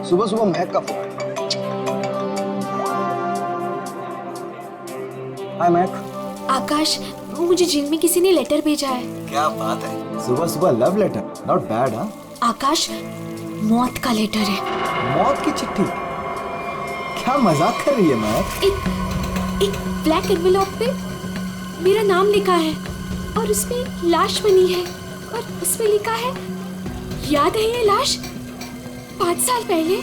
सुबह सुबह महक का फोन। हाय महक। आकाश, मुझे जिम में किसी ने लेटर भेजा है। क्या बात है, सुबह सुबह लव लेटर, नॉट बैड। हाँ आकाश, मौत का लेटर है। मौत की चिट्ठी? क्या मजाक कर रही है महक? एक ब्लैक एनवेलप पे मेरा नाम लिखा है और उसमें लाश बनी है और उसमें लिखा है, याद है ये लाश 5 साल पहले?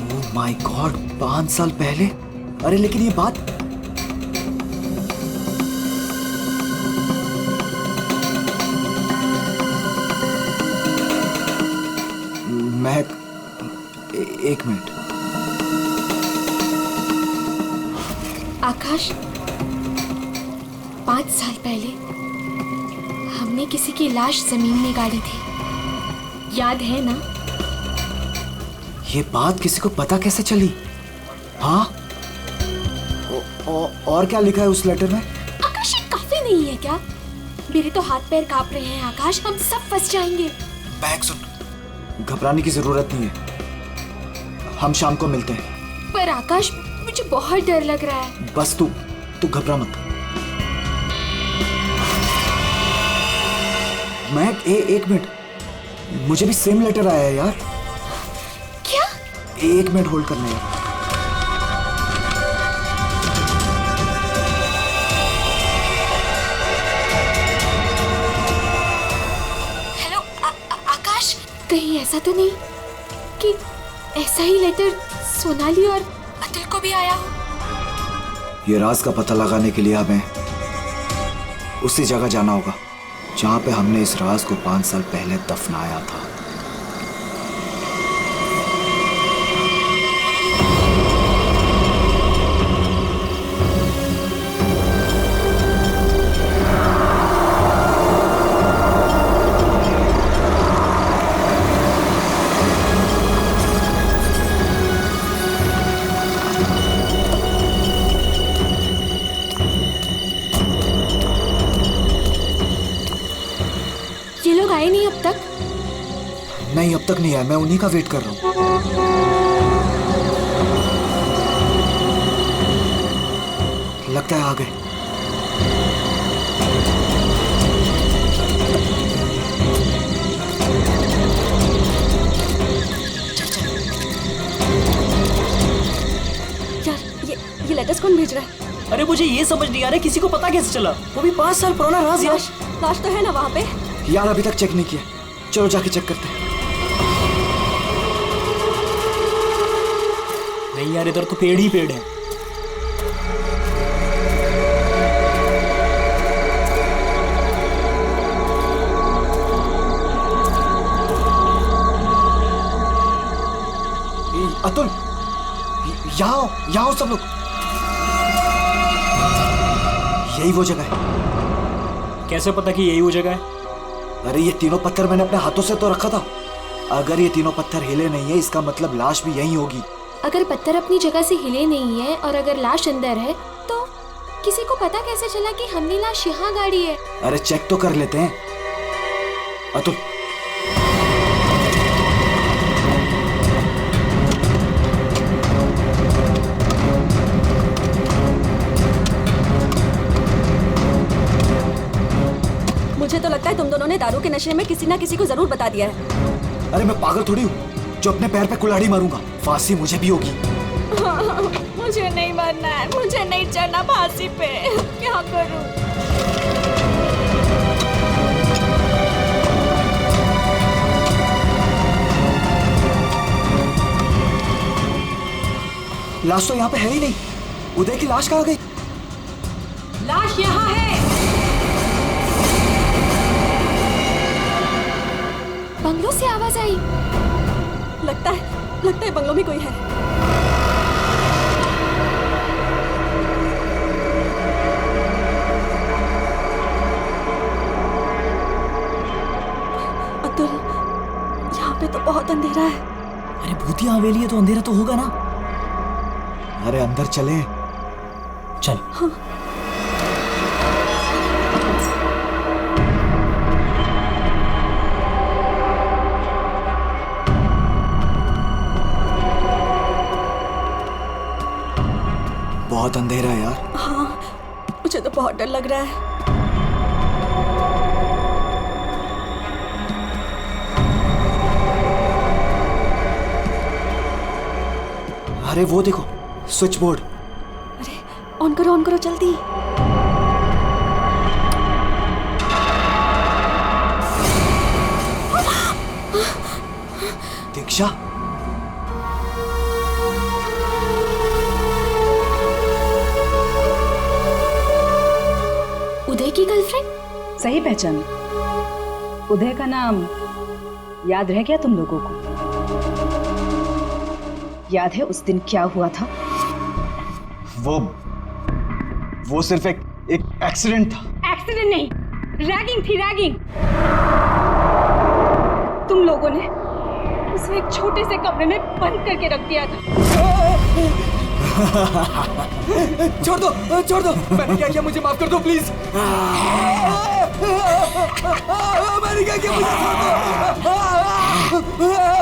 ओह माय गॉड, 5 साल पहले? अरे लेकिन ये बात महक, एक मिनट। आकाश, 5 साल पहले हमने किसी की लाश जमीन में गाड़ी थी, याद है ना? ये बात किसी को पता कैसे चली? हाँ, और क्या लिखा है उस लेटर में? आकाश, ये काफी नहीं है क्या? मेरे तो हाथ पैर कांप रहे हैं आकाश, हम सब फंस जाएंगे। महक सुन, घबराने की जरूरत नहीं है, हम शाम को मिलते हैं। पर आकाश, मुझे बहुत डर लग रहा है। बस तू घबरा मत। महक, एक मिनट, मुझे भी सेम लेटर आया है यार। क्या? एक मिनट होल्ड करना है। हेलो आकाश, कहीं ऐसा तो नहीं कि ऐसा ही लेटर सोनाली और अतुल को भी आया हो? ये राज का पता लगाने के लिए हमें उसी जगह जाना होगा जहां पे हमने इस राज को 5 साल पहले दफनाया था। ये लोग आए नहीं अब तक? नहीं, अब तक नहीं आया, मैं उन्हीं का वेट कर रहा हूं। लगता है आ गए। यार, ये लेटर्स कौन भेज रहा है? अरे मुझे ये समझ नहीं आ रहा किसी को पता कैसे चला, वो भी 5 साल पुराना राज यार। लाश तो है ना वहाँ पे? यार अभी तक चेक नहीं किया, चलो जाके चेक करते हैं। नहीं यार, इधर तो पेड़ ही पेड़ है। अतुल, यहाँ आओ सब लोग। यही वो जगह है। कैसे पता कि यही वो जगह है? अरे ये तीनों पत्थर मैंने अपने हाथों से तो रखा था। अगर ये तीनों पत्थर हिले नहीं है, इसका मतलब लाश भी यहीं होगी। अगर पत्थर अपनी जगह से हिले नहीं है और अगर लाश अंदर है, तो किसी को पता कैसे चला कि हमने लाश यहाँ गाड़ी है? अरे चेक तो कर लेते हैं। अतुल, मुझे तो लगता है तुम दोनों ने दारू के नशे में किसी ना किसी को जरूर बता दिया है। अरे मैं पागल थोड़ी हूँ जो अपने पैर पे कुल्हाड़ी मारूंगा। फांसी मुझे भी होगी। मुझे नहीं मरना है, मुझे नहीं चढ़ना फांसी पे। क्या करूं? लाश तो यहाँ पे है ही नहीं। उदय की लाश कहाँ गई? लाश यहाँ है। बंगलों से आवाज आई। लगता है बंगलों में कोई है। अतुल, यहाँ पे तो बहुत अंधेरा है। अरे भूतिया हवेली है तो अंधेरा तो होगा ना। अरे अंदर चले। चल। हाँ। बहुत अंधेरा है यार। हाँ, मुझे तो बहुत डर लग रहा है। अरे वो देखो, स्विच बोर्ड। अरे ऑन करो जल्दी। दीक्षा, उदय की गर्लफ्रेंड? सही पहचान। उदय का नाम याद रह गया तुम लोगों को? याद है उस दिन क्या हुआ था? वो सिर्फ एक एक्सीडेंट था। एक्सीडेंट नहीं, रैगिंग थी, रैगिंग। तुम लोगों ने उसे एक छोटे से कमरे में बंद करके रख दिया था। छोड़ दो, मैंने क्या किया, मुझे माफ कर दो प्लीज। मैंने क्या किया, मुझे छोड़ दो।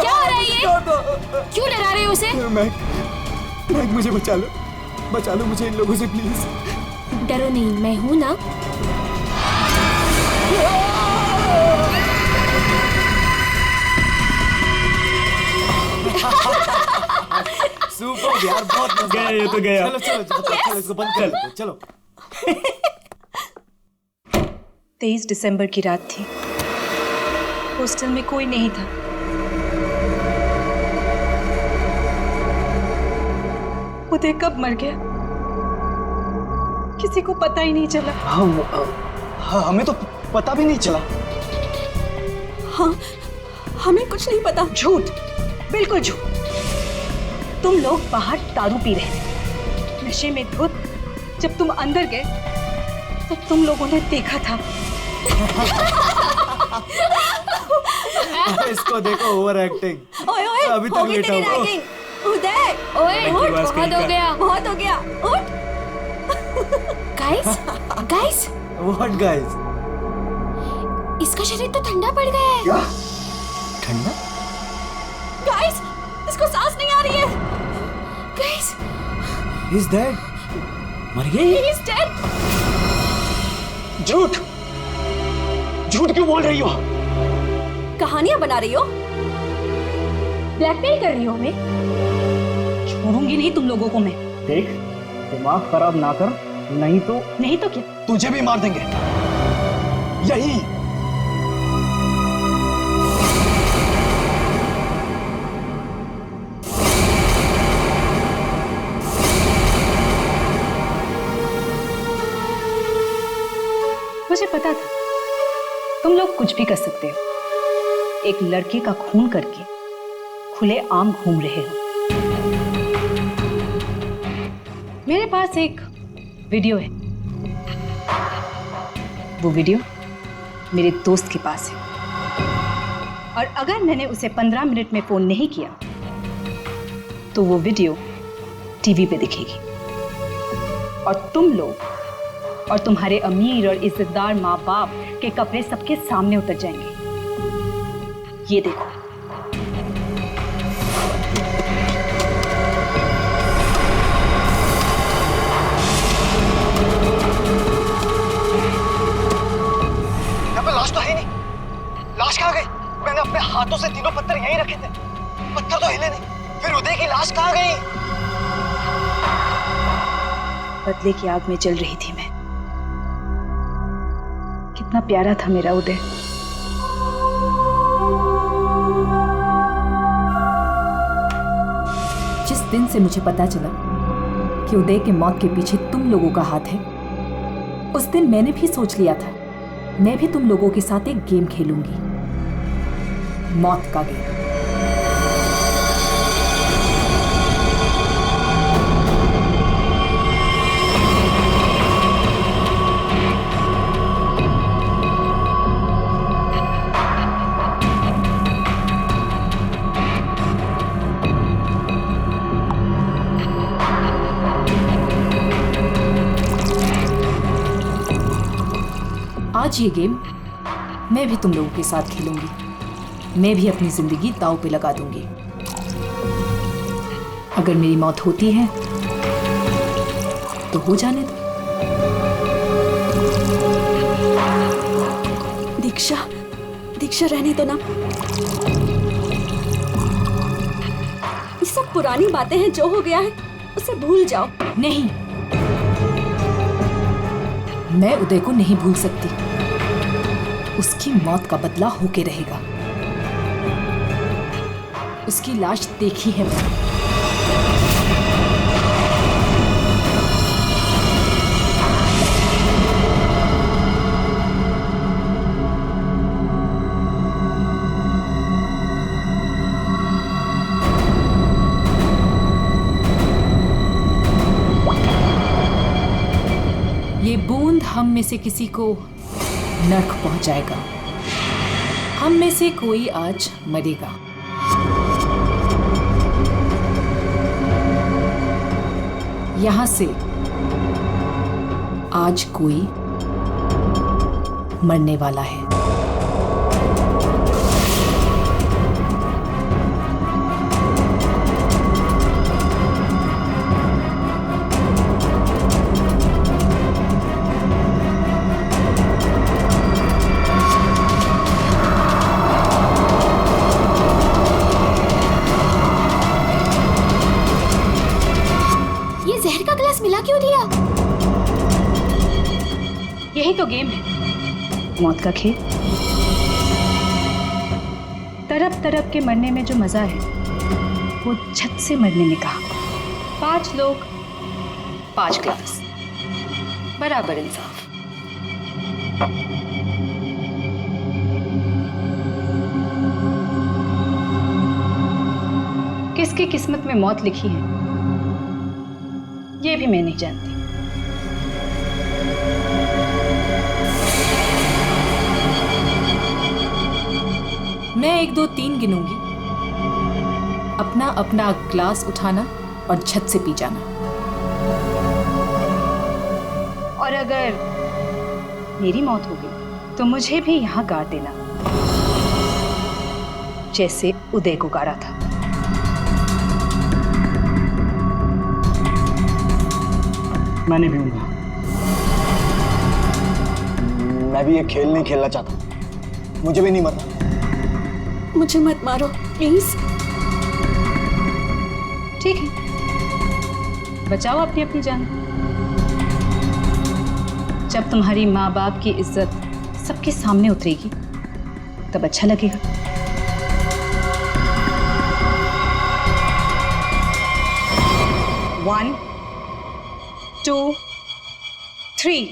क्या हो रहा है ये? क्यों डरा रहे हो उसे? मैक, मुझे बचा लो मुझे इन लोगों से प्लीज। डरो नहीं, मैं हूं ना। सुपर यार, बहुत मजा गया ये तो गया। चलो इसको बंद कर लो, चलो। 23 दिसंबर की रात थी। हॉस्टल में कोई नहीं था। उदय कब मर गया किसी को पता ही नहीं चला। हाँ, हमें तो पता भी नहीं चला। हाँ, हमें कुछ नहीं पता। झूठ, बिल्कुल झूठ। तुम लोग बाहर दारू पी रहे थे, नशे में धुत। जब तुम अंदर गए तो तुम लोगों ने देखा था। इसको देखो, ओवर एक्टिंग। ओए अभी तक होगी लेटा तेरी हुआ। रैगिंग। उदय, ओए, उठ, बहुत हो गया। उठ। Guys, what guys? इसका शरीर तो ठंडा पड़ गया है। क्या ठंडा? गाइस, इसको सांस नहीं आ रही है। Guys, He's dead. मर गई? He is dead. झूठ क्यों बोल रही हो? कहानियां बना रही हो? ब्लैकमेल कर रही हो हमें? छोड़ूंगी नहीं तुम लोगों को मैं। देख, दिमाग खराब ना कर, नहीं तो क्या? तुझे भी मार देंगे। यही मुझे पता था तुम लोग कुछ भी कर सकते हो। एक लड़के का खून करके खुले आम घूम रहे हो। मेरे पास एक वीडियो है। वो वीडियो मेरे दोस्त के पास है, और अगर मैंने उसे 15 मिनट में फोन नहीं किया तो वो वीडियो टीवी पे दिखेगी, और तुम लोग और तुम्हारे अमीर और इज्जतदार माँ बाप के कपड़े सबके सामने उतर जाएंगे। ये देखो। यहाँ पे लाश तो है नहीं। लाश कहाँ गई? मैंने अपने हाथों से तीनों पत्थर यहीं रखे थे, पत्थर तो हिले नहीं। फिर उदय की लाश कहाँ गई? बदले की आग में जल रही थी मैं। कितना प्यारा था मेरा उदय। जिस दिन से मुझे पता चला कि उदय की मौत के पीछे तुम लोगों का हाथ है, उस दिन मैंने भी सोच लिया था मैं भी तुम लोगों के साथ एक गेम खेलूंगी, मौत का गेम। आज ये गेम मैं भी तुम लोगों के साथ खेलूंगी। मैं भी अपनी जिंदगी दांव पे लगा दूंगी। अगर मेरी मौत होती है तो हो जाने दो। दीक्षा, दीक्षा रहने दो ना। ये सब पुरानी बातें हैं, जो हो गया है उसे भूल जाओ। नहीं, मैं उदय को नहीं भूल सकती। उसकी मौत का बदला होके रहेगा। उसकी लाश देखी है मैंने। ये बूंद हम में से किसी को नर्क पहुंचाएगा। हम में से कोई आज मरेगा। यहां से आज कोई मरने वाला है। जहर का ग्लास मिला क्यों दिया? यही तो गेम है, मौत का खेल। तरफ तरफ के मरने में जो मजा है वो छत से मरने में कहा। 5 लोग 5 ग्लास, बराबर इंसाफ। किसकी किस्मत में मौत लिखी है ये भी मैं नहीं जानती। मैं 1 2 3 गिनूंगी। अपना अपना ग्लास उठाना और छत से पी जाना। और अगर मेरी मौत हो गई तो मुझे भी यहां गाड़ देना, जैसे उदय को गाड़ा था। मैं नहीं पीऊंगा। मैं भी ये खेल नहीं खेलना चाहता। मुझे भी नहीं मरना। मुझे मत मारो प्लीज। ठीक है, बचाओ अपनी अपनी जान। जब तुम्हारी माँ बाप की इज्जत सबके सामने उतरेगी तब अच्छा लगेगा। One, 2, 3।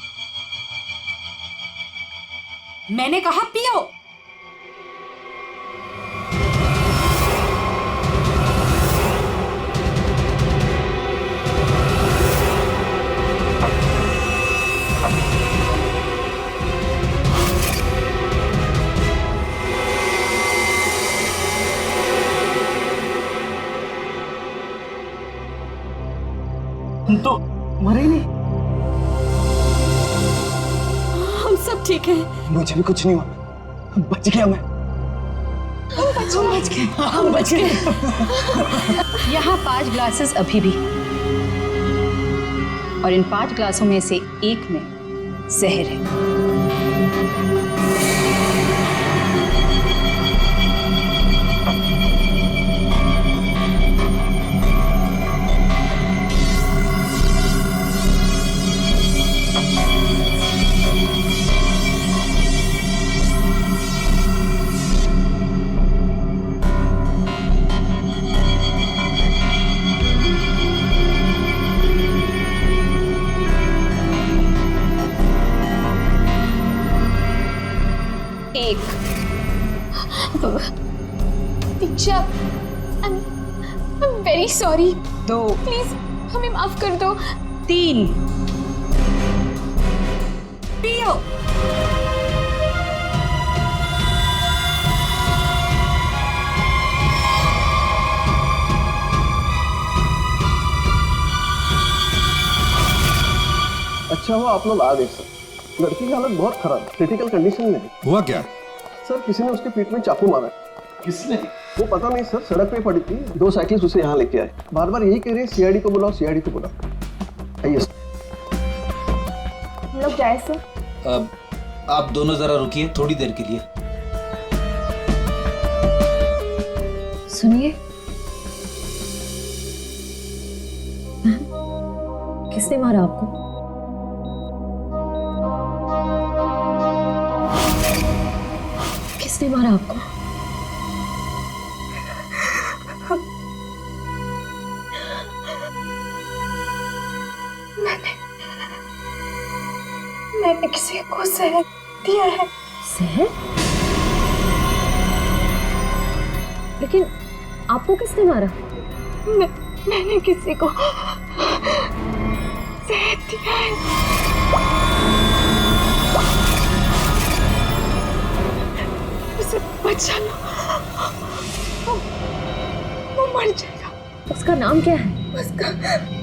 मैंने कहा पियो। तो मरे ही नहीं। हम सब ठीक है। मुझे भी कुछ नहीं हुआ। बच गया मैं। हम बच गए। यहाँ 5 ग्लासेस अभी भी, और इन 5 ग्लासों में से एक में जहर है। दीक्षा, I'm very sorry। 2, प्लीज हमें माफ कर दो। 3। पियो। अच्छा हुआ आप लोग आ गए सर। लड़की की हालत बहुत खराब, क्रिटिकल कंडीशन में है। हुआ क्या? सर किसी ने उसके पीठ में चाकू मारा है। किसने? वो पता नहीं सर, सड़क पे पड़ी थी। 2 साइकिल्स उसे यहाँ लेके आए। बार बार यही कह रही है सीआईडी को बुलाओ, सीआईडी को बुलाओ। आइए सर। लोग जाए सर? अब आप दोनों जरा रुकिए थोड़ी देर के लिए। सुनिए, किसने मारा आपको? किसने मारा आपको? मैंने किसी को जहर दिया है। जहर? लेकिन आपको किसने मारा? मैंने किसी को जहर दिया है। उसे बचा लो, वो मर जाएगा। उसका नाम क्या है? उसका नाम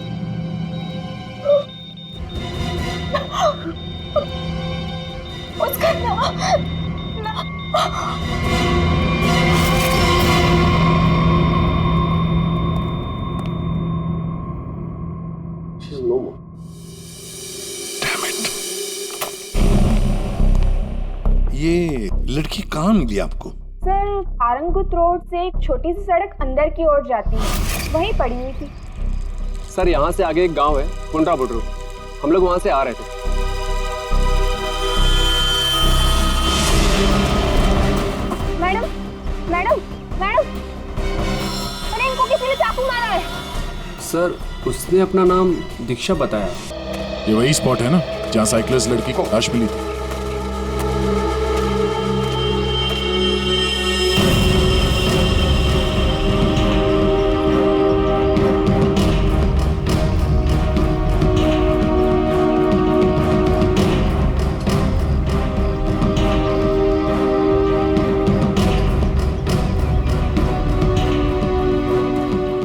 She's no more. ये लड़की कहाँ मिली आपको? सर, आरंगुत रोड से एक छोटी सी सड़क अंदर की ओर जाती है, वहीं पड़ी हुई थी। सर यहाँ से आगे एक गांव है कुंडा बुडरू, हम लोग वहां से आ रहे थे। मैडम मैडम मैडम, अरे इनको किसी ने चाकू मारा है। सर उसने अपना नाम दीक्षा बताया। ये वही स्पॉट है ना जहाँ साइकिलिस्ट लड़की को लाश मिली थी?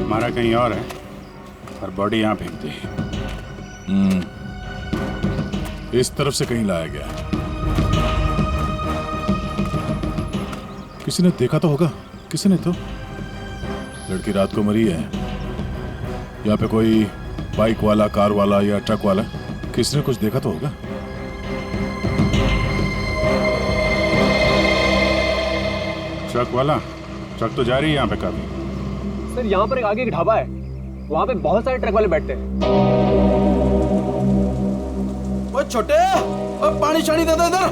मारा कहीं और है और बॉडी यहाँ फेंक दी। इस तरफ से कहीं लाया गया है। किसी ने देखा तो होगा, किसी ने तो। लड़की रात को मरी है। यहाँ पे कोई बाइक वाला, कार वाला या ट्रक वाला, किसी ने कुछ देखा तो होगा। ट्रक वाला? ट्रक तो जा रही है यहाँ पे काफी। सर यहाँ पर एक आगे एक ढाबा है, वहाँ पे बहुत सारे ट्रक वाले बैठते हैं। वो छोटे, वो पानी शानी दे दो इधर।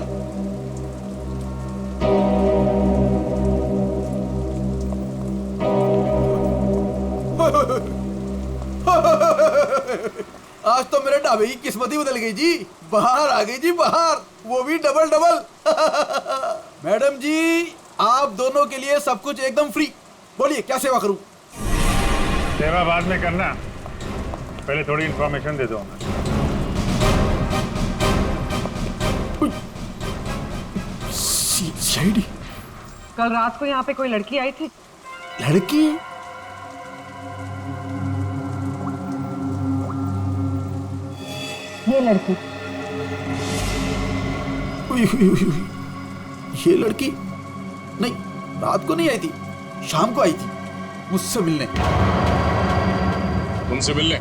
आज तो मेरे ढाबे की किस्मत ही बदल गई जी। बाहर आ गई जी, बाहर, वो भी डबल डबल। मैडम जी, आप दोनों के लिए सब कुछ एकदम फ्री। बोलिए क्या सेवा करूं? सेवा बाद में करना, पहले थोड़ी इंफॉर्मेशन दे दो। सीआईडी? कल रात को यहाँ पे कोई लड़की आई थी। लड़की? ये लड़की। ये लड़की? नहीं, रात को नहीं आई थी, शाम को आई थी मुझसे मिलने। उनसे मिलने?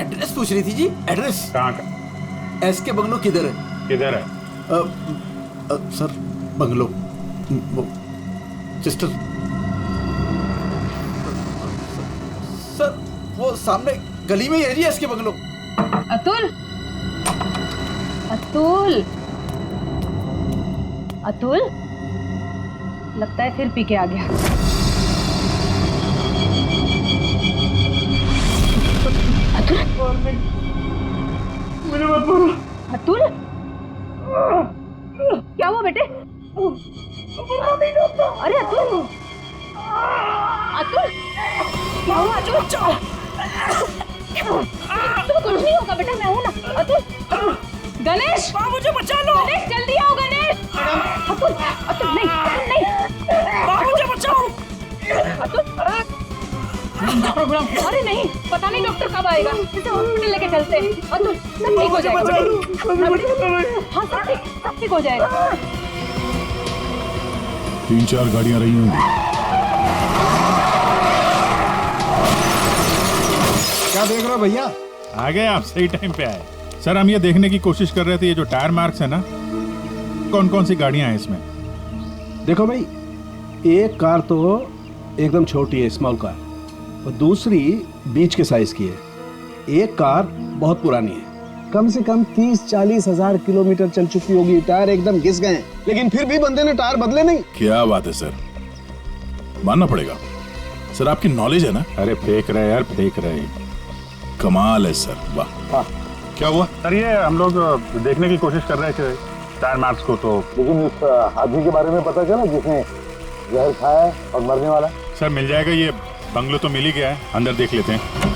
एड्रेस पूछ रही थी जी। एड्रेस कहाँ का? एसके बंगलो किधर है? किधर है? सर बंगलो, वो सिस्टर, सर वो सामने गली में ही है जी एसके बंगलो। अतुल, अतुल, अतुल, लगता है फिर पी के आ गया। अतुल, मुझे मत बोलो। अतुल, क्या हुआ बेटे? अरे अतुल, अतुल, क्या हुआ अतुल? तुम कुछ नहीं होगा बेटा, मैं हूं ना। अतुल, गणेश, मुझे बचा लो। गणेश जल्दी आओ गणेश। अतुल, अतुल नहीं, नहीं, मुझे बचाओ। अतुल, अरे नहीं, पता नहीं डॉक्टर कब आएगा, इसे हॉस्पिटल लेके चलते हैं। अतुल, सब ठीक हो जाएगा। हाँ सब ठीक हो जाएगा। 3-4 गाड़ियां रही होंगी। क्या देख रहे हो भैया? आ गए आप, सही टाइम पे आए। सर हम ये देखने की कोशिश कर रहे थे ये जो टायर मार्क्स है ना, कौन कौन सी गाड़ियां हैं इसमें। देखो भाई, एक कार तो एकदम छोटी है, स्मॉल कार, और दूसरी बीच के साइज की है। एक कार बहुत पुरानी है, कम से कम 30-40 हजार किलोमीटर चल चुकी होगी, टायर एकदम घिस गए हैं, लेकिन फिर भी बंदे ने टायर बदले नहीं। क्या बात है सर, मानना पड़ेगा सर, आपकी नॉलेज है ना। अरे फेंक रहे यार, फेंक रहे, कमाल है सर, वाह। क्या हुआ सर? ये हम लोग देखने की कोशिश कर रहे थे टायर मार्क्स को, तो लेकिन उस आदमी के बारे में पता चला जिसने जहर खाया है और मरने वाला। सर मिल जाएगा, ये बंगलो तो मिल ही गया है, अंदर देख लेते हैं।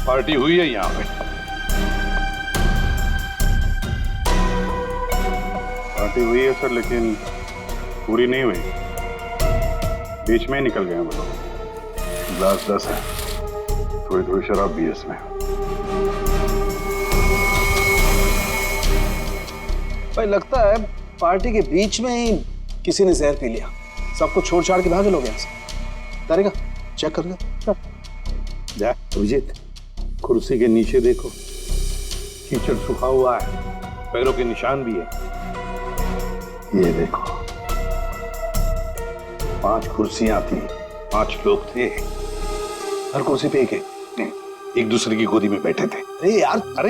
पार्टी हुई है यहाँ पे। पार्टी हुई है सर, लेकिन पूरी नहीं हुई, बीच में ही निकल गए वो लोग। ग्लास 10 है, थोड़ी थोड़ी शराब भी है इसमें। भाई लगता है पार्टी के बीच में ही किसी ने जहर पी लिया, सबको छोड़ छाड़ के भागे लोग यहाँ से। तारिका चेक कर ले। जा अभिजीत, कुर्सी के नीचे देखो, कीचड़ सूखा हुआ है, पैरों के निशान भी है। ये देखो, 5 कुर्सियां थी, 5 लोग थे, हर कुर्सी पे एक दूसरे की गोदी में बैठे थे। अरे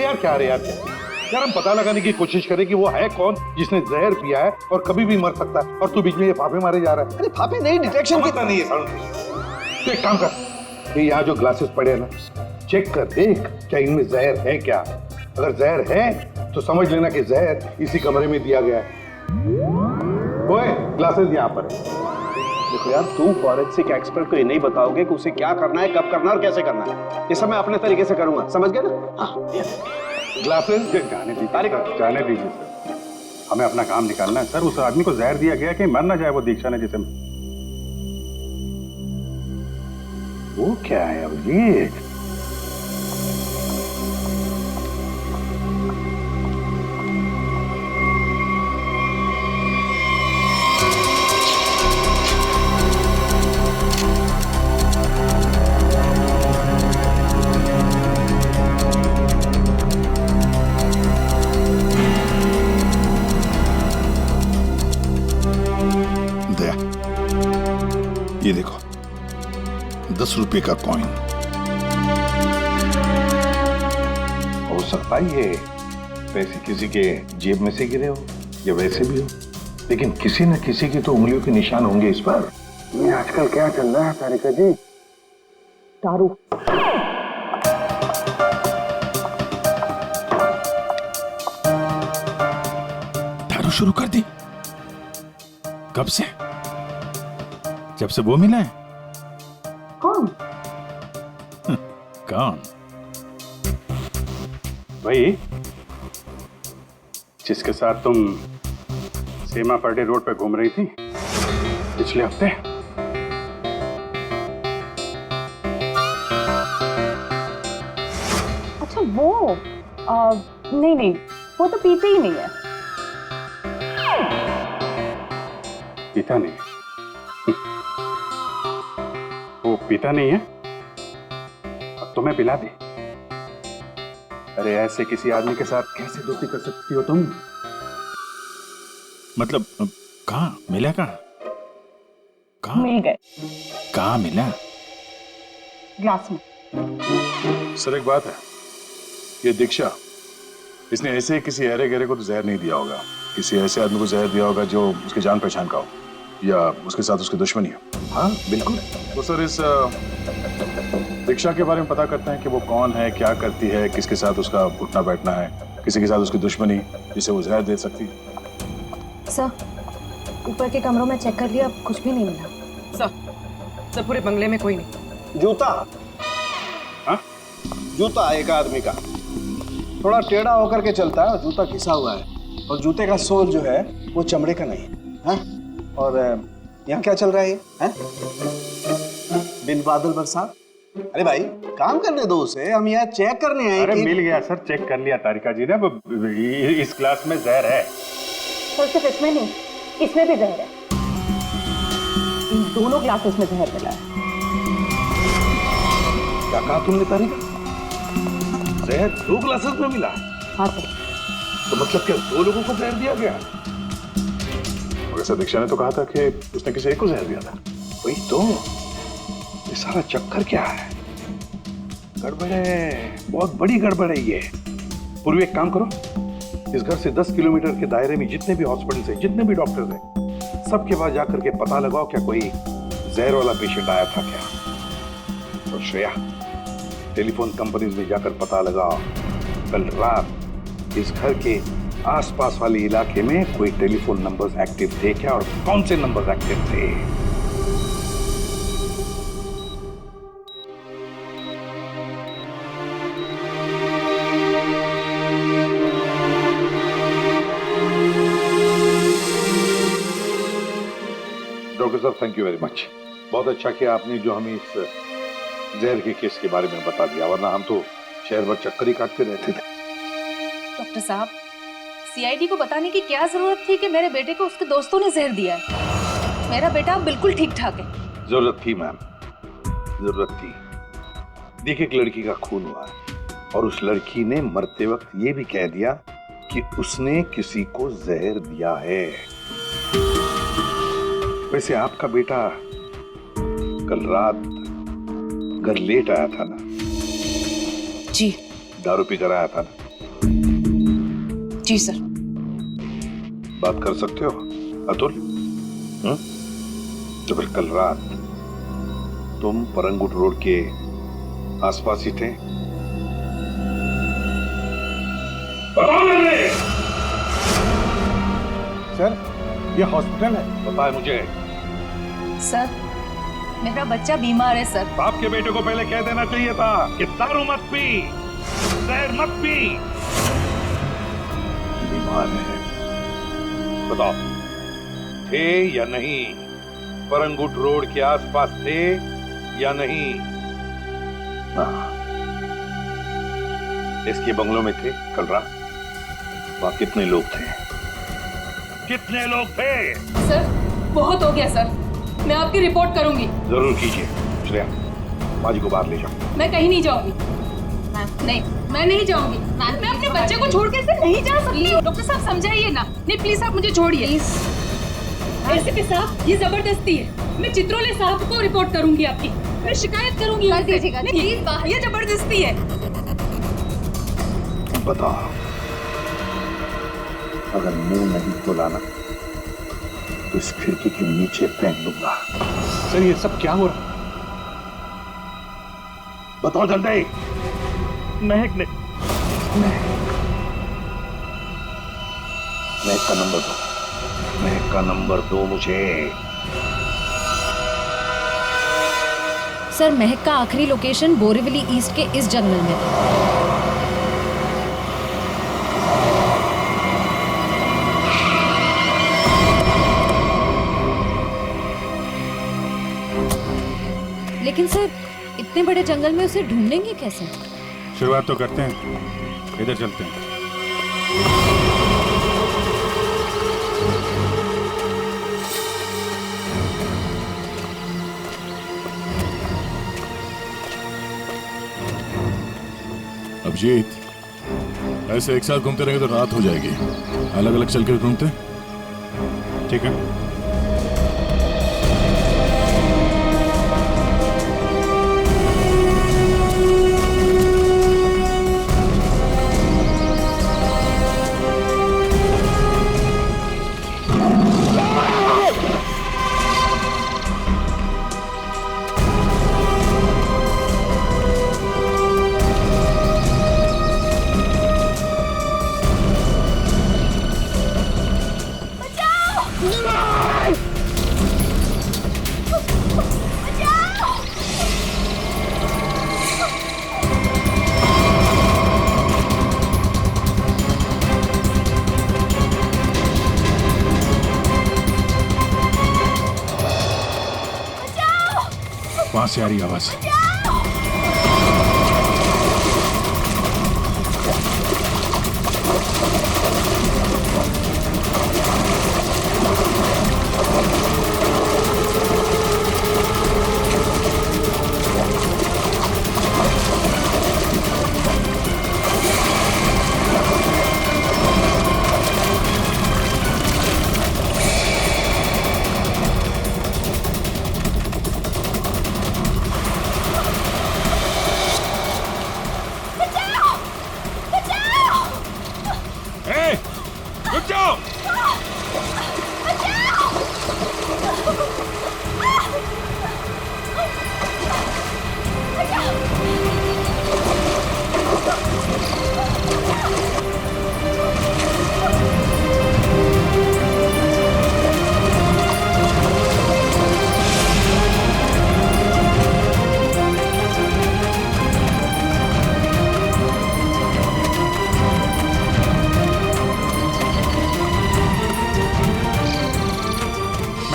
यार क्या यार, हम पता लगाने की कोशिश करें कि वो है कौन जिसने जहर पिया है और कभी भी मर सकता है, और तू बीच में ये फाफे मारे जा रहा है। अरे फाफे नहीं, डिटेक्शन की नहीं है साउंड। तो एक काम कर, ये यहाँ जो ग्लासेस पड़े हैं ना, चेक कर देख क्या इनमें जहर है क्या। अगर जहर है तो समझ लेना कि जहर इसी कमरे में दिया गया है। ओए, ग्लासेस यहाँ पर है। देखो यार, तू फॉरेंसिक एक्सपर्ट को ये नहीं बताओगे कि उसे क्या करना है, कब करना है और कैसे करना है। ये सब मैं अपने तरीके से करूंगा, समझ गए ना? हाँ, ग्लासेस जाने दीजिए, जाने दीजिए सर, हमें अपना काम निकालना है सर। उस आदमी को जहर दिया गया कि मर ना जाए वो दीक्षा ने जिसे। वो क्या है अभिजीत? ये देखो, 10 रुपए का कॉइन। हो सकता है ये पैसे किसी के जेब में से गिरे हो या वैसे भी हो, लेकिन किसी न किसी की तो उंगलियों के निशान होंगे इस पर। ये आजकल क्या चल रहा है तारिका जी? दारू। दारू शुरू कर दी? कब से? जब से वो मिला है? कौन? कौन? भाई, जिसके साथ तुम सीमा पर्डे रोड पे घूम रही थी पिछले हफ्ते। अच्छा वो नहीं, वो तो पीते ही नहीं है। पीता नहीं? वो पीता नहीं है? अब तुम्हें पिला दे। अरे ऐसे किसी आदमी के साथ कैसे दोस्ती कर सकती हो तुम? मतलब कहाँ मिला? कहाँ मिल गए? कहाँ मिला? ग्लास में। सर एक बात है, ये दीक्षा, इसने ऐसे ही किसी अहरे गहरे को तो जहर नहीं दिया होगा, किसी ऐसे आदमी को जहर दिया होगा जो उसके जान पहचान का हो या उसके साथ उसकी दुश्मनी हो। हाँ बिल्कुल। तो सर इस दीक्षा के बारे में पता करते हैं कि वो कौन है, क्या करती है, किसके साथ उसका उठना बैठना है, किसी के साथ उसकी दुश्मनी जिसे वो जहर दे सकती है। सर, ऊपर के कमरों में चेक कर लिया, कुछ भी नहीं मिला। सर पूरे बंगले में कोई नहीं। जूता? हाँ? जूता एक आदमी का, थोड़ा टेढ़ा होकर के चलता है और जूता घिसा हुआ है, और जूते का सोल जो है वो चमड़े का नहीं है। और यहाँ क्या चल रहा है? बिन बादल बरसात, अरे भाई काम करने दो उसे, हम यहाँ चेक करने आए। अरे मिल गया सर, चेक कर लिया तारिका जी ने। इस ग्लास में जहर है। सर सिर्फ इसमें नहीं, इसमें भी जहर है। इन दोनों ग्लासेस में जहर मिला है। क्या कहा तुमने तारिका? जहर 2 ग्लासेस में मिला? हाँ सर। तो मतलब क्या 2 लोगों को जहर दिया गया? वैसे दीक्षा ने तो कहा था कि उसने किसी एक को जहर दिया था। वही तो, ये सारा चक्कर क्या है? गड़बड़ है, बहुत बड़ी गड़बड़ है ये। पूर्वी एक काम करो, इस घर से 10 किलोमीटर के दायरे में जितने भी हॉस्पिटल्स हैं, जितने भी डॉक्टर्स हैं, सबके पास जाकर के पता लगाओ क्या कोई जहर वाला पेशेंट आया था क्या। और श्रेया, टेलीफोन कंपनीज में जाकर पता लगाओ कल रात इस घर के आसपास वाले इलाके में कोई टेलीफोन नंबर्स एक्टिव थे क्या और कौन से नंबर्स एक्टिव थे। डॉक्टर साहब, थैंक यू वेरी मच। बहुत अच्छा किया आपने जो हमें इस जहर के केस के बारे में बता दिया, वरना हम तो शहर भर चक्कर ही काटते रहते थे। डॉक्टर साहब, सीआईडी को बताने की क्या जरूरत थी कि मेरे बेटे को उसके दोस्तों ने जहर दिया है। मेरा बेटा अब बिल्कुल ठीक ठाक है। जरूरत थी मैम, जरूरत थी। देखिए, एक लड़की का खून हुआ है और उस लड़की ने मरते वक्त ये भी कह दिया कि उसने किसी को जहर दिया है। वैसे आपका बेटा कल रात घर लेट आया था ना? जी। दारू पीकर आया था ना? जी सर। बात कर सकते हो अतुल? तो फिर कल रात तुम परंगुट रोड के आसपास ही थे? सर, ये हॉस्पिटल है। पता है मुझे। सर, मेरा बच्चा बीमार है सर। बाप के बेटे को पहले कह देना चाहिए था कि दारू मत पी, जहर मत पी। बीमार है, बताओ थे या नहीं? परंगुट रोड के आसपास थे या नहीं? इसके बंगलों में थे कल रात? वहां कितने लोग थे? कितने लोग थे? सर, बहुत हो गया सर, मैं आपकी रिपोर्ट करूंगी। जरूर कीजिए। श्रेया, माजी को बाहर ले जाओ। मैं कहीं नहीं जाऊंगी। नहीं, मैं नहीं जाऊंगी। मैं अपने बच्चे को छोड़ के ऐसे नहीं जा सकती। डॉक्टर साहब समझाइए ना। नहीं प्लीज आप मुझे छोड़िए। एसीपी साहब, ये जबरदस्ती है। मैं चित्रोले साहब को रिपोर्ट करूंगी आपकी। मैं शिकायत करूंगी। प्लीज, ये जबरदस्ती है। बताओ, अगर मुंह नहीं खोला ना तो इस खिड़की के नीचे फेंक दूंगा। सर, ये सब क्या हो रहा? बताओ जल्दी। महक ने। महक का नंबर दो, महक का नंबर दो मुझे। सर, महक का आखिरी लोकेशन बोरीवली ईस्ट के इस जंगल में था। लेकिन सर, इतने बड़े जंगल में उसे ढूंढेंगे कैसे? शुरुआत तो करते हैं, इधर चलते हैं। अभिजीत, ऐसे एक साथ घूमते रहेंगे तो रात हो जाएगी। अलग अलग चल के घूमते, ठीक है? वहां से आ रही आवाज। जाओ।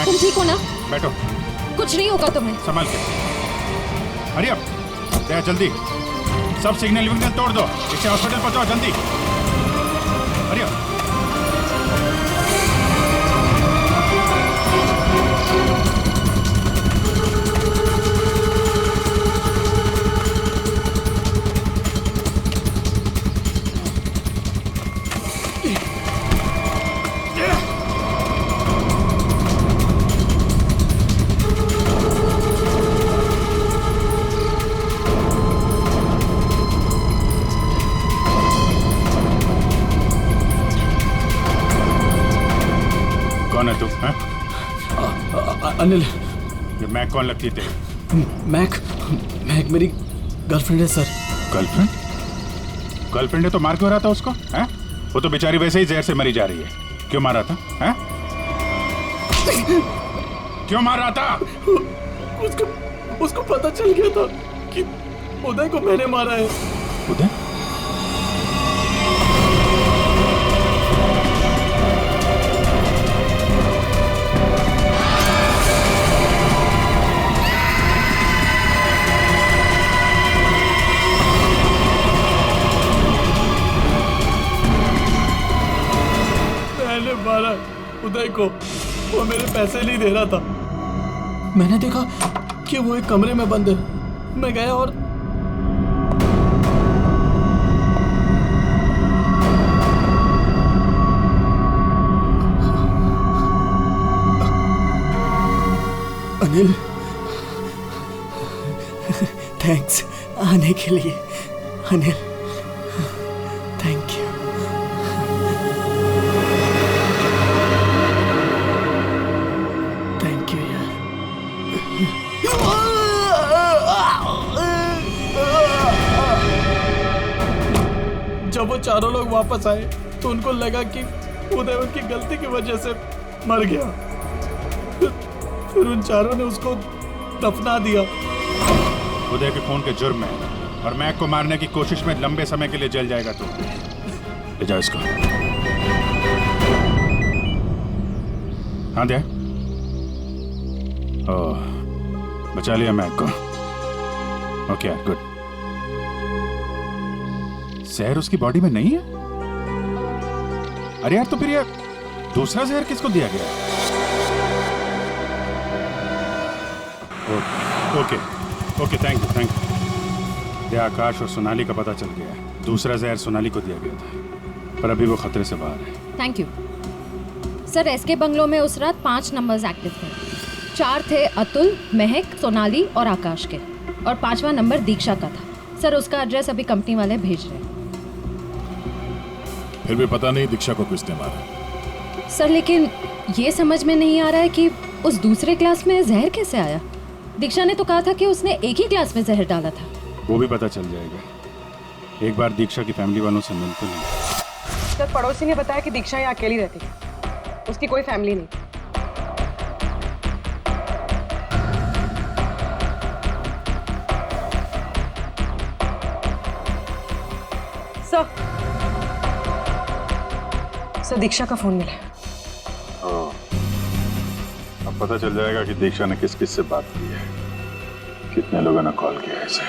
तुम ठीक हो ना? बैठो। कुछ नहीं होगा तुम्हें। संभाल के। हरी अप, दया जल्दी। सब सिग्नल विग्नल तोड़ दो, इसे हॉस्पिटल पहुंचाओ जल्दी। Hurry up. कौन है तू? अनिल। ये मैक कौन लगती है तेरी? मैक मेरी गर्लफ्रेंड है सर। गर्लफ्रेंड? गर्लफ्रेंड है तो मार क्यों रहा था उसको? हैं? वो तो बेचारी वैसे ही जहर से मरी जा रही है। क्यों मार रहा था? हैं? क्यों मार रहा था? उसको पता चल गया था कि उदय को मैंने मारा है। उदय? मैंने मारा उदय को, वो मेरे पैसे नहीं दे रहा था। मैंने देखा कि वो एक कमरे में बंद है। मैं गया और अनिल, थैंक्स आने के लिए। Anil, thank you. Thank you यार। जब वो चारों लोग वापस आए तो उनको लगा कि उदय उनकी गलती की वजह से मर गया। फिर उन चारों ने उसको दफना दिया। उदय के खून के जुर्म में और मैक को मारने की कोशिश में लंबे समय के लिए जल जाएगा तू। ले जाओ इसको। हाँ दे। ओह, बचा लिया मैक को। Okay good. जहर उसकी बॉडी में नहीं है? अरे यार, तो फिर यार दूसरा जहर किसको दिया गया? Okay okay, thank you thank you. Akash और सोनाली का पता चल गया है। दूसरा जहर सोनाली को दिया गया था, पर अभी वो खतरे से बाहर है। Thank you sir. SK bungalow में उस रात 5 नंबर्स एक्टिव थे। 4 थे अतुल, महक, सोनाली और आकाश के, और 5वां नंबर दीक्षा का था। सर उसका एड्रेस अभी कंपनी वाले भेज रहे हैं। फिर भी पता नहीं दीक्षा को किसने मारा। सर लेकिन ये समझ में नहीं आ रहा है कि उस दूसरे क्लास में जहर कैसे आया। दीक्षा ने तो कहा था कि उसने एक ही क्लास में जहर डाला था। वो भी पता चल जाएगा। एक बार दीक्षा की फैमिली वालों से मिलते नहीं। सर पड़ोसी ने बताया कि दीक्षा यहाँ अकेली रहती है, उसकी कोई फैमिली नहीं। सर दीक्षा का फोन मिला। अब पता चल जाएगा कि दीक्षा ने किस किस से बात की है, कितने लोगों ने कॉल किया है इसे।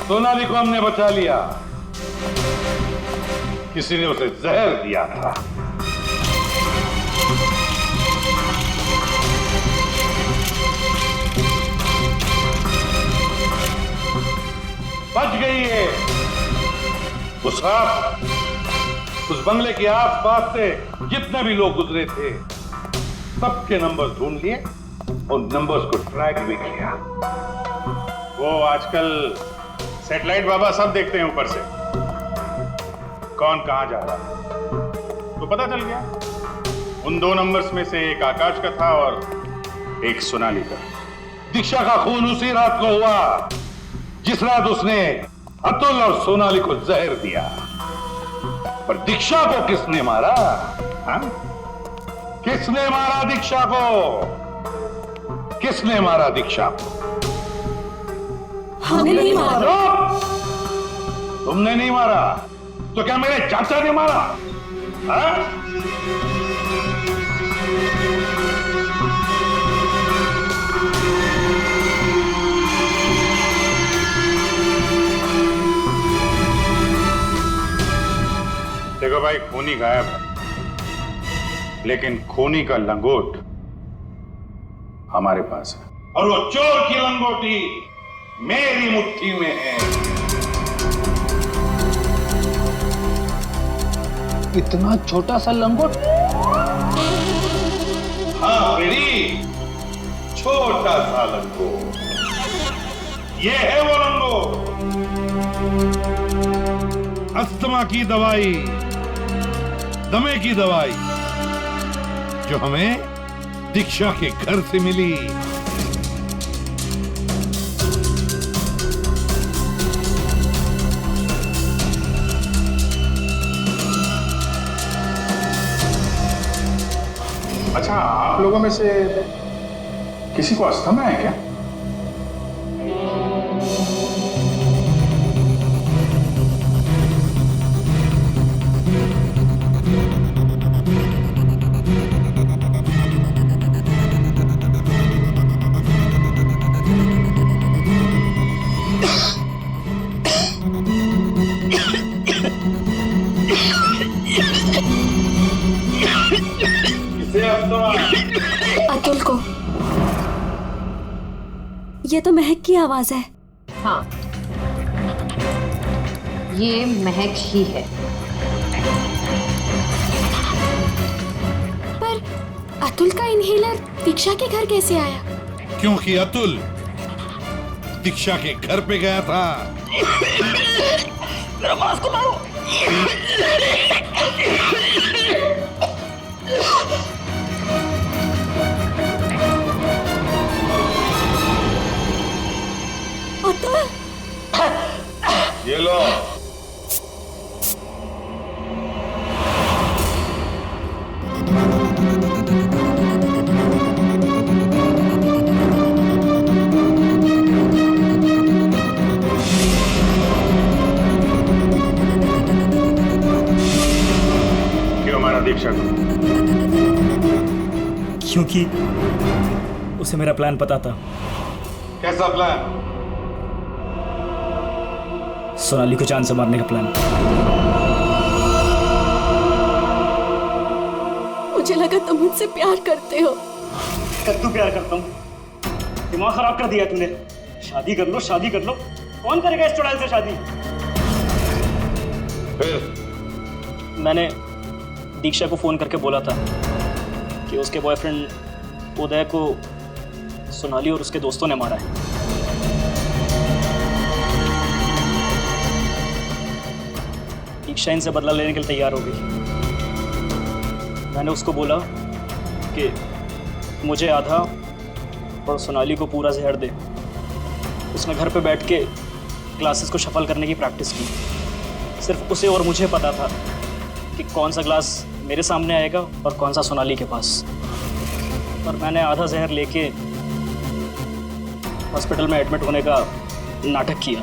सोनाली को हमने बचा लिया। किसी ने उसे जहर दिया था। बच गई है। उस रात उस बंगले के आसपास से जितने भी लोग गुजरे थे सबके नंबर ढूंढ लिए उन नंबर्स को ट्रैक भी किया। वो आजकल सैटेलाइट बाबा सब देखते हैं ऊपर से, कौन कहां जा रहा है। तो पता चल गया उन 2 नंबर्स में से एक आकाश का था और एक सोनाली का। दीक्षा का खून उसी रात को हुआ जिस रात उसने अतुल और सोनाली को जहर दिया। पर दीक्षा को किसने मारा? हाँ? किसने मारा दीक्षा को? किसने मारा दीक्षा को? हमने नहीं मारा। तुमने नहीं मारा तो क्या मेरे चाचा ने मारा? हाँ? देखो भाई, खूनी गायब है, लेकिन खूनी का लंगोट हमारे पास है। और वो चोर की लंगोटी मेरी मुट्ठी में है। इतना छोटा सा लंगोट? हाँ बेरी, छोटा सा लंगोट। ये है वो लंगोट। अस्थमा की दवाई, दमे की दवाई जो हमें दीक्षा के घर से मिली। अच्छा, आप लोगों में से किसी को अस्थमा है क्या? अतुल को। ये तो महक की आवाज है। हाँ, ये महक ही है। पर अतुल का इनहेलर दीक्षा के घर कैसे आया? क्योंकि अतुल दीक्षा के घर पे गया था। मेरा मास्क उतारो। अतुल, ये लो। क्यों मारा दीक्षा को? क्योंकि उसे मेरा प्लान पता था। कैसा प्लान? सोनाली को जान से मारने का प्लान। मुझे लगा तुम मुझसे प्यार करते हो। कद्दू प्यार करता हूँ? दिमाग खराब कर दिया तूने। शादी कर लो, शादी कर लो। कौन करेगा इस चुड़ैल से शादी? फिर मैंने दीक्षा को फोन करके बोला था कि उसके बॉयफ्रेंड उदय को सोनाली और उसके दोस्तों ने मारा है। दीक्षा इनसे बदला लेने के लिए तैयार हो गई। मैंने उसको बोला कि मुझे आधा और सोनाली को पूरा जहर दे। उसने घर पे बैठ के ग्लासेस को शफल करने की प्रैक्टिस की। सिर्फ उसे और मुझे पता था कि कौन सा ग्लास मेरे सामने आएगा और कौन सा सोनाली के पास। और मैंने आधा जहर लेके हॉस्पिटल में एडमिट होने का नाटक किया।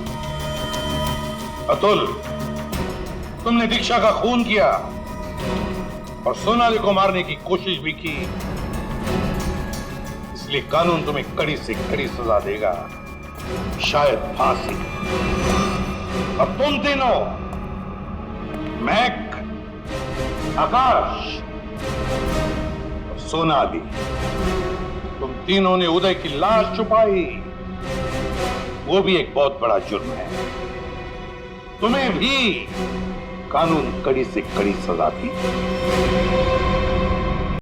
अतुल, तुमने दीक्षा का खून किया और सोनाली को मारने की कोशिश भी की, इसलिए कानून तुम्हें कड़ी से कड़ी सजा देगा, शायद फांसी। अब तुम तीनों, महक, आकाश और सोनाली, तुम तीनों ने उदय की लाश छुपाई। वो भी एक बहुत बड़ा जुर्म है। तुम्हें भी कानून कड़ी से कड़ी सजा दी।